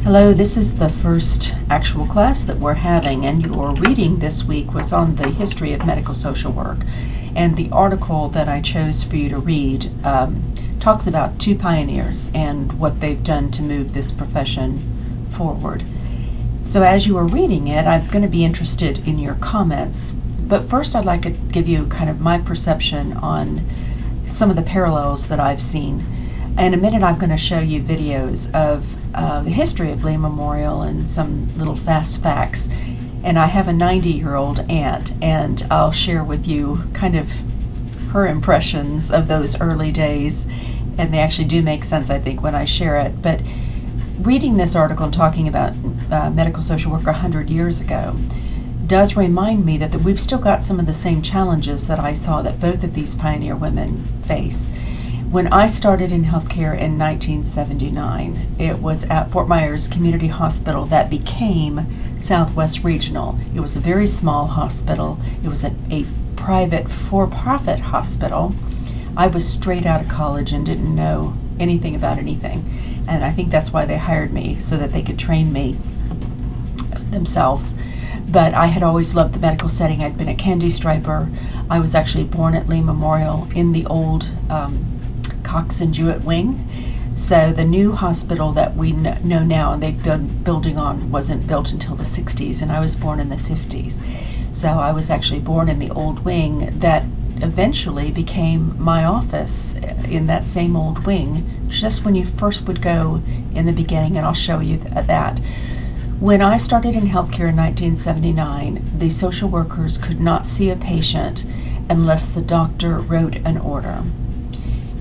Hello, this is the first actual class that we're having, and your reading this week was on the history of medical social work. And the article that I chose for you to read talks about two pioneers and what they've done to move this profession forward. So as you are reading it, I'm going to be interested in your comments. But first I'd like to give you kind of my perception on some of the parallels that I've seen. In a minute I'm going to show you videos of the history of Lee Memorial and some little fast facts. And I have a 90-year-old aunt, and I'll share with you kind of her impressions of those early days. And they actually do make sense, I think, when I share it. But reading this article and talking about medical social work 100 years ago does remind me that we've still got some of the same challenges that I saw that both of these pioneer women face. When I started in healthcare in 1979, it was at Fort Myers Community Hospital that became Southwest Regional. It was a very small hospital. It was a private for-profit hospital. I was straight out of college and didn't know anything about anything. And I think that's why they hired me, so that they could train me themselves. But I had always loved the medical setting. I'd been a candy striper. I was actually born at Lee Memorial in the old Cox and Jewett wing. So the new hospital that we know now and they've been building on wasn't built until the 60s, and I was born in the 50s. So I was actually born in the old wing that eventually became my office in that same old wing, just when you first would go in the beginning, and I'll show you that. When I started in healthcare in 1979, the social workers could not see a patient unless the doctor wrote an order.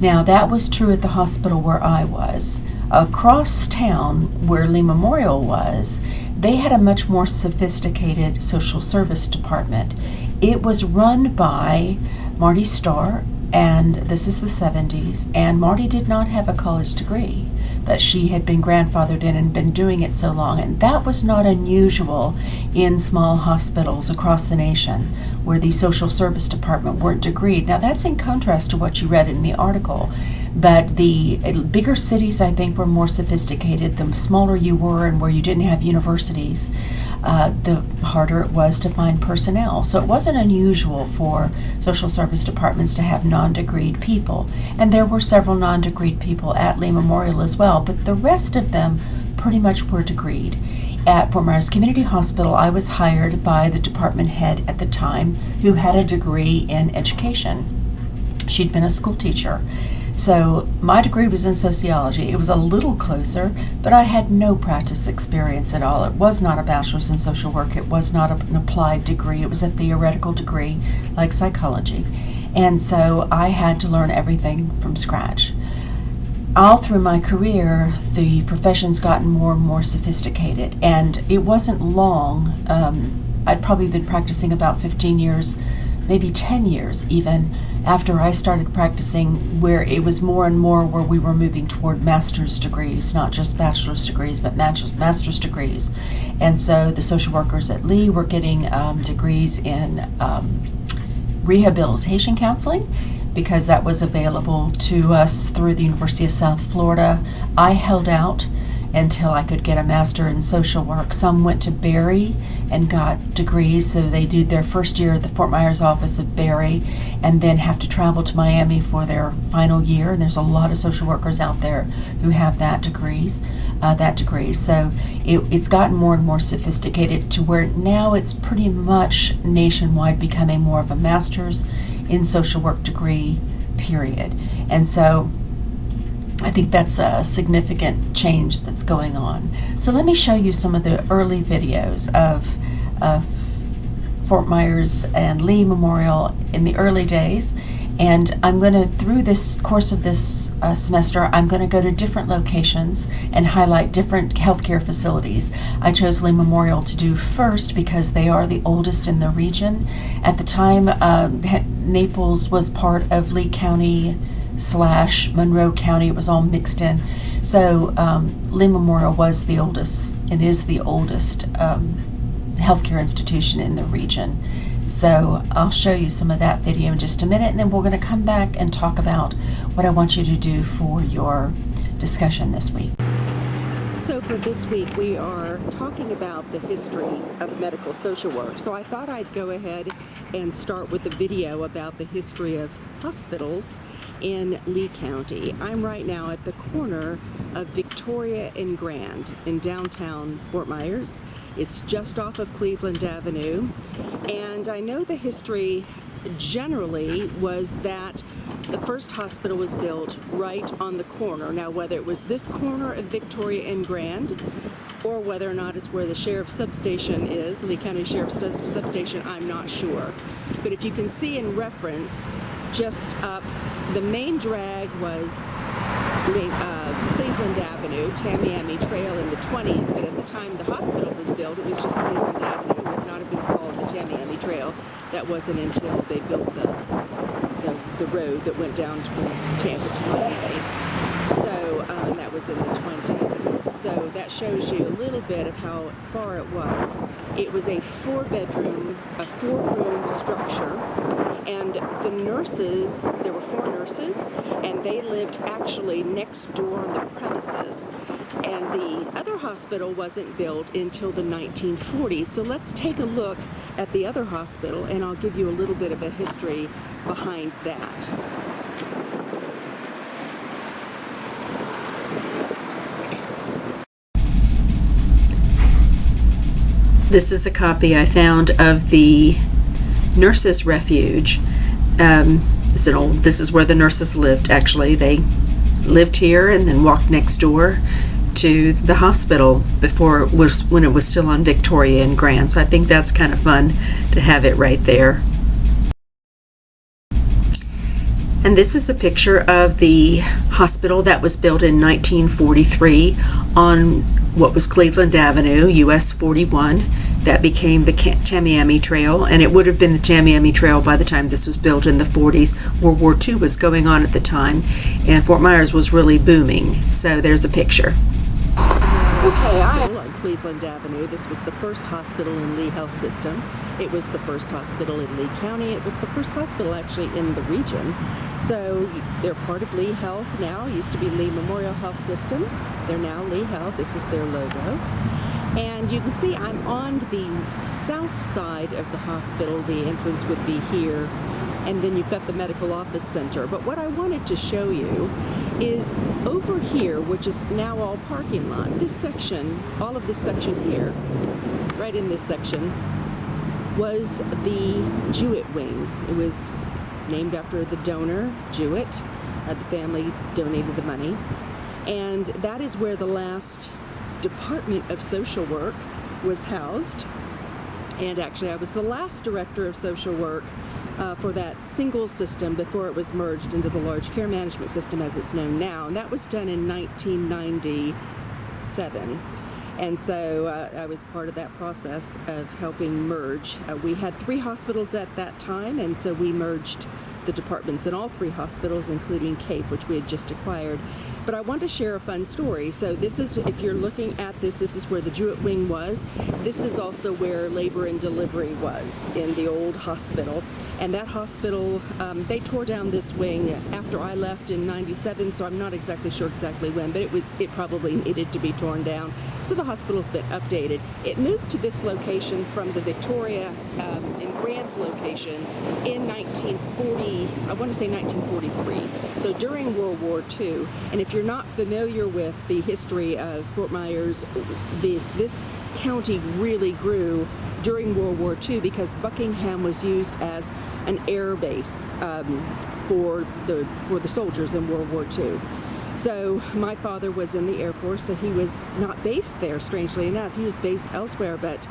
Now, that was true at the hospital where I was. Across town, where Lee Memorial was, they had a much more sophisticated social service department. It was run by Marty Starr, and this is the 70s, and Marty did not have a college degree, but she had been grandfathered in and been doing it so long, and that was not unusual in small hospitals across the nation where the social service department weren't degreed. Now that's in contrast to what you read in the article, but the bigger cities, I think, were more sophisticated. The smaller you were and where you didn't have universities, the harder it was to find personnel. So it wasn't unusual for social service departments to have non-degreed people. And there were several non-degreed people at Lee Memorial as well, but the rest of them pretty much were degreed. At Fort Myers Community Hospital, I was hired by the department head at the time who had a degree in education. She'd been a school teacher. So my degree was in sociology. It was a little closer, but I had no practice experience at all. It was not a bachelor's in social work. It was not an applied degree. It was a theoretical degree like psychology. And so I had to learn everything from scratch. All through my career, the profession's gotten more and more sophisticated, and it wasn't long. I'd probably been practicing about 15 years, maybe 10 years even, after I started practicing, where it was more and more where we were moving toward master's degrees, not just bachelor's degrees, but master's degrees. And so the social workers at Lee were getting degrees in rehabilitation counseling, because that was available to us through the University of South Florida. I held out until I could get a master in social work. Some went to Barry and got degrees, so they do their first year at the Fort Myers office of Barry and then have to travel to Miami for their final year. And there's a lot of social workers out there who have that degree. So it's gotten more and more sophisticated to where now it's pretty much nationwide becoming more of a master's in social work degree, period. And so I think that's a significant change that's going on. So let me show you some of the early videos of Fort Myers and Lee Memorial in the early days. And I'm going to, through this course of this semester, I'm going to go to different locations and highlight different healthcare facilities. I chose Lee Memorial to do first because they are the oldest in the region. At the time, Naples was part of Lee County / Monroe County. It was all mixed in. So Lee Memorial was the oldest and is the oldest healthcare institution in the region. So I'll show you some of that video in just a minute, and then we're going to come back and talk about what I want you to do for your discussion this week. So for this week, we are talking about the history of medical social work. So I thought I'd go ahead and start with a video about the history of hospitals in Lee County. I'm right now at the corner of Victoria and Grand in downtown Fort Myers. It's just off of Cleveland Avenue, and I know the history generally was that the first hospital was built right on the corner. Now, whether it was this corner of Victoria and Grand or whether or not it's where the sheriff's substation is, Lee County Sheriff's Substation, I'm not sure. But if you can see in reference, just up, the main drag was Cleveland Avenue, Tamiami Trail in the 20s, but at the time the hospital was built, it was just Cleveland Avenue. It would not have been called the Tamiami Trail. That wasn't until they built the road that went down from Tampa to Miami. So that was in the 20s. So that shows you a little bit of how far it was. It was a four-room structure, and the nurses, there were 4 nurses, and they lived actually next door on the premises. And the other hospital wasn't built until the 1940s. So let's take a look at the other hospital, and I'll give you a little bit of a history behind that. This is a copy I found of the Nurses Refuge. This is where the nurses lived, actually. They lived here and then walked next door to the hospital when it was still on Victoria and Grand. So I think that's kind of fun to have it right there. And this is a picture of the hospital that was built in 1943 on what was Cleveland Avenue, US 41. That became the Tamiami Trail, and it would have been the Tamiami Trail by the time this was built in the 40s. World War II was going on at the time, and Fort Myers was really booming. So there's a picture. Okay, I'm on Cleveland Avenue. This was the first hospital in Lee Health System. It was the first hospital in Lee County. It was the first hospital actually in the region. So they're part of Lee Health now. It used to be Lee Memorial Health System. They're now Lee Health. This is their logo. And you can see I'm on the south side of the hospital. The entrance would be here. And then you've got the medical office center. But what I wanted to show you is over here, which is now all parking lot. This section, all of this section here, right in this section, was the Jewett wing. It was named after the donor, Jewett. The family donated the money. And that is where the last Department of Social Work was housed. And actually, I was the last director of social work for that single system before it was merged into the large care management system as it's known now. And that was done in 1997. And so I was part of that process of helping merge. We had 3 hospitals at that time, and so we merged the departments in all 3 hospitals, including Cape, which we had just acquired. But I want to share a fun story. So this is, if you're looking at this is where the Jewett wing was. This is also where labor and delivery was in the old hospital. And that hospital, they tore down this wing after I left in 97, so I'm not exactly sure exactly when, but it probably needed to be torn down. So the hospital's been updated. It moved to this location from the Victoria and Grand location in 1940, I want to say 1943. So during World War II. And if you're not familiar with the history of Fort Myers, this county really grew during World War II because Buckingham was used as an air base for the soldiers in World War II. So my father was in the Air Force, so he was not based there, strangely enough. He was based elsewhere, but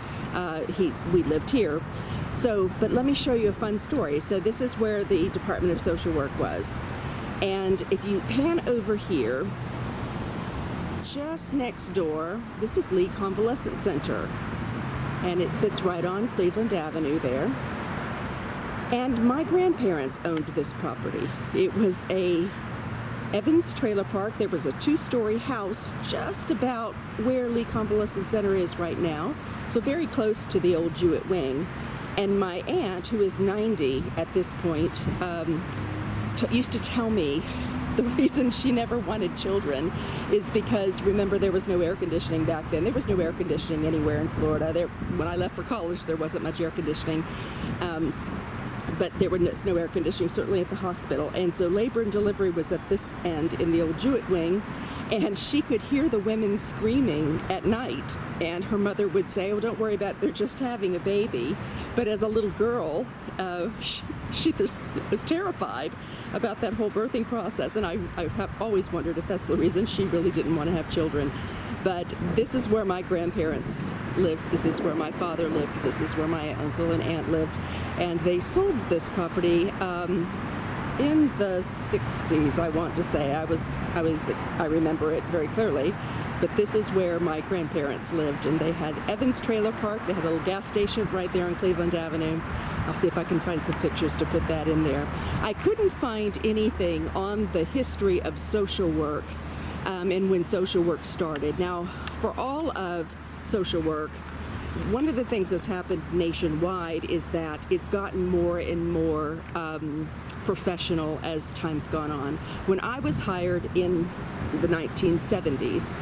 we lived here. So, but let me show you a fun story. So this is where the Department of Social Work was. And if you pan over here, just next door, this is Lee Convalescent Center. And it sits right on Cleveland Avenue there. And my grandparents owned this property. It was a Evans Trailer Park. There was a 2-story house just about where Lee Convalescent Center is right now, so very close to the old Jewett wing. And my aunt, who is 90 at this point, used to tell me the reason she never wanted children is because, remember, there was no air conditioning back then. There was no air conditioning anywhere in Florida. When I left for college, there wasn't much air conditioning. But there was no air conditioning, certainly at the hospital. And so labor and delivery was at this end in the old Jewett wing. And she could hear the women screaming at night. And her mother would say, oh, don't worry about it, they're just having a baby. But as a little girl, she was terrified about that whole birthing process. And I have always wondered if that's the reason she really didn't want to have children. But this is where my grandparents lived. This is where my father lived. This is where my uncle and aunt lived. And they sold this property in the 60s, I want to say. I remember it very clearly. But this is where my grandparents lived, and they had Evans Trailer Park. They had a little gas station right there on Cleveland Avenue. I'll see if I can find some pictures to put that in there. I couldn't find anything on the history of social work and when social work started. Now, for all of social work, one of the things that's happened nationwide is that it's gotten more and more professional as time's gone on. When I was hired in the 1970s,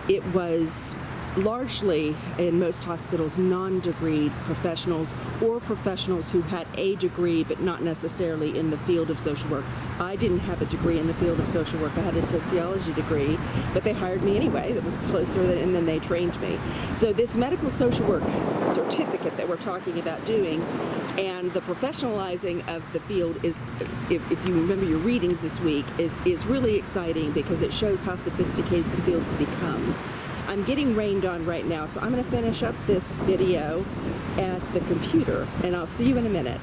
it was largely, in most hospitals, non-degreed professionals or professionals who had a degree but not necessarily in the field of social work. I didn't have a degree in the field of social work. I had a sociology degree, but they hired me anyway. That was closer, and then they trained me. So this medical social work certificate that we're talking about doing and the professionalizing of the field is, if you remember your readings this week, is really exciting because it shows how sophisticated the field's become. I'm getting rained on right now, so I'm going to finish up this video at the computer, and I'll see you in a minute.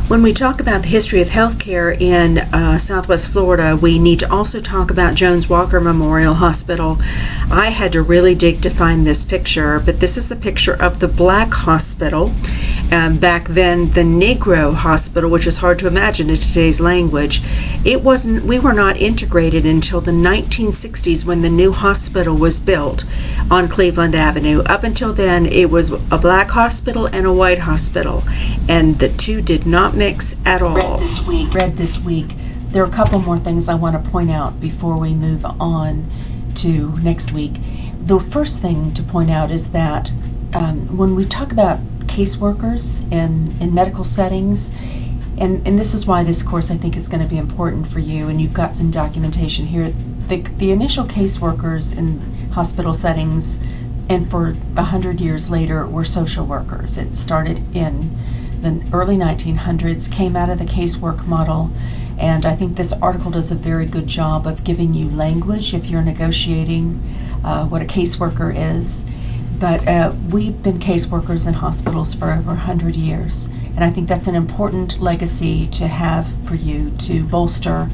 When we talk about the history of healthcare in Southwest Florida, we need to also talk about Jones Walker Memorial Hospital. I had to really dig to find this picture, but this is a picture of the Black Hospital. Back then, the Negro Hospital, which is hard to imagine in today's language. We were not integrated until the 1960s when the new hospital was built on Cleveland Avenue. Up until then, it was a black hospital and a white hospital, and the two did not mix at all. Read this week. There are a couple more things I want to point out before we move on to next week. The first thing to point out is that when we talk about caseworkers in medical settings, and this is why this course I think is going to be important for you, and you've got some documentation here. The initial caseworkers in hospital settings, and for 100 years later, were social workers. It started in the early 1900s, came out of the casework model, and I think this article does a very good job of giving you language if you're negotiating what a caseworker is. But we've been caseworkers in hospitals for over 100 years, and I think that's an important legacy to have for you to bolster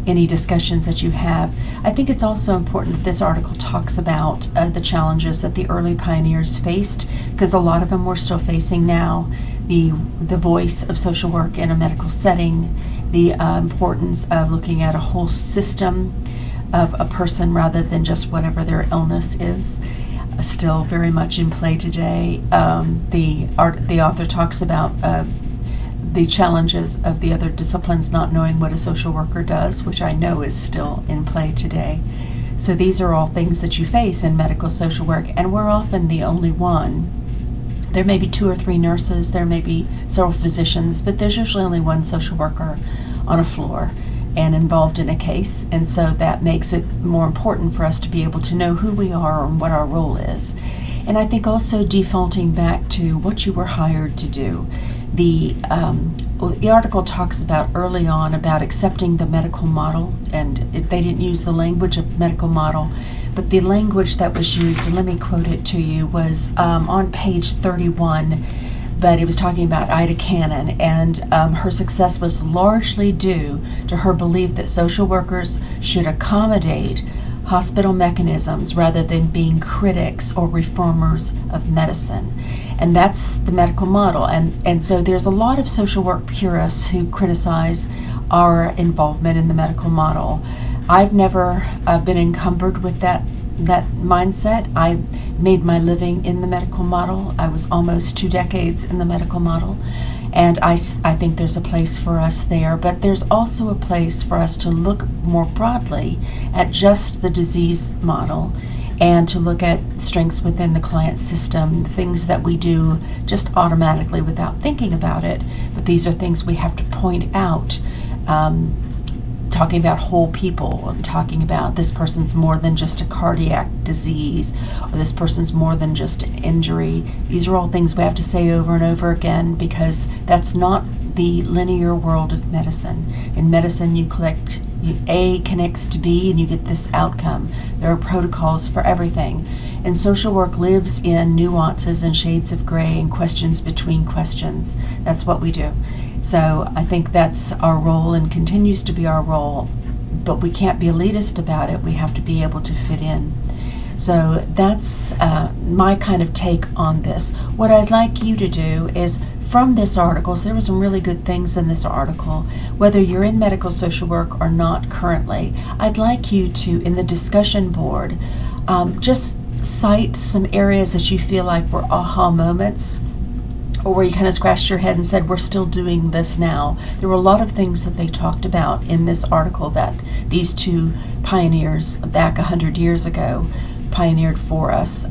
any discussions that you have. I think it's also important that this article talks about the challenges that the early pioneers faced, because a lot of them we're still facing now. The voice of social work in a medical setting, the importance of looking at a whole system of a person rather than just whatever their illness is, still very much in play today. The author talks about the challenges of the other disciplines not knowing what a social worker does, which I know is still in play today. So these are all things that you face in medical social work, and we're often the only one. There may be 2 or 3 nurses, there may be several physicians, but there's usually only one social worker on a floor and involved in a case, and so that makes it more important for us to be able to know who we are and what our role is. And I think also defaulting back to what you were hired to do. The article talks about early on about accepting the medical model, and they didn't use the language of medical model, but the language that was used, and let me quote it to you, was on page 31. but it was talking about Ida Cannon, and her success was largely due to her belief that social workers should accommodate hospital mechanisms rather than being critics or reformers of medicine. And that's the medical model. And so there's a lot of social work purists who criticize our involvement in the medical model. I've never been encumbered with that mindset. I made my living in the medical model. I was almost 2 decades in the medical model. And I think there's a place for us there, but there's also a place for us to look more broadly at just the disease model and to look at strengths within the client system, things that we do just automatically without thinking about it. But these are things we have to point out. Talking about whole people, talking about this person's more than just a cardiac disease, or this person's more than just an injury. These are all things we have to say over and over again, because that's not the linear world of medicine. In medicine, A connects to B and you get this outcome. There are protocols for everything. And social work lives in nuances and shades of gray and questions between questions. That's what we do. So I think that's our role and continues to be our role, but we can't be elitist about it. We have to be able to fit in. So that's my kind of take on this. What I'd like you to do is, from this article, so there were some really good things in this article, whether you're in medical social work or not currently, I'd like you to, in the discussion board, just cite some areas that you feel like were aha moments, or where you kind of scratched your head and said, we're still doing this now. There were a lot of things that they talked about in this article that these two pioneers back 100 years ago pioneered for us.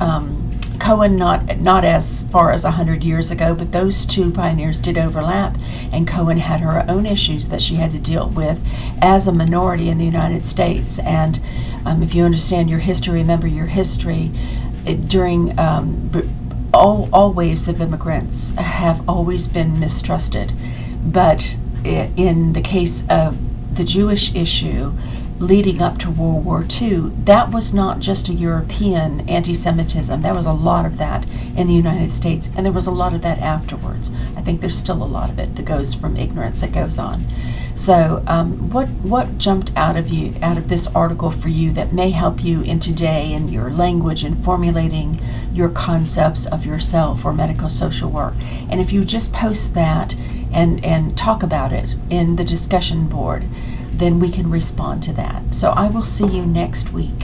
Cohen, not as far as 100 years ago, but those two pioneers did overlap, and Cohen had her own issues that she had to deal with as a minority in the United States. And if you understand your history, remember your history, during all waves of immigrants have always been mistrusted. But in the case of the Jewish issue, leading up to World War II, that was not just a European anti-Semitism. There was a lot of that in the United States, and there was a lot of that afterwards. I think there's still a lot of it that goes from ignorance that goes on. So what jumped out of this article for you that may help you in today in your language and formulating your concepts of yourself or medical social work? And if you just post that and talk about it in the discussion board, then we can respond to that. So I will see you next week.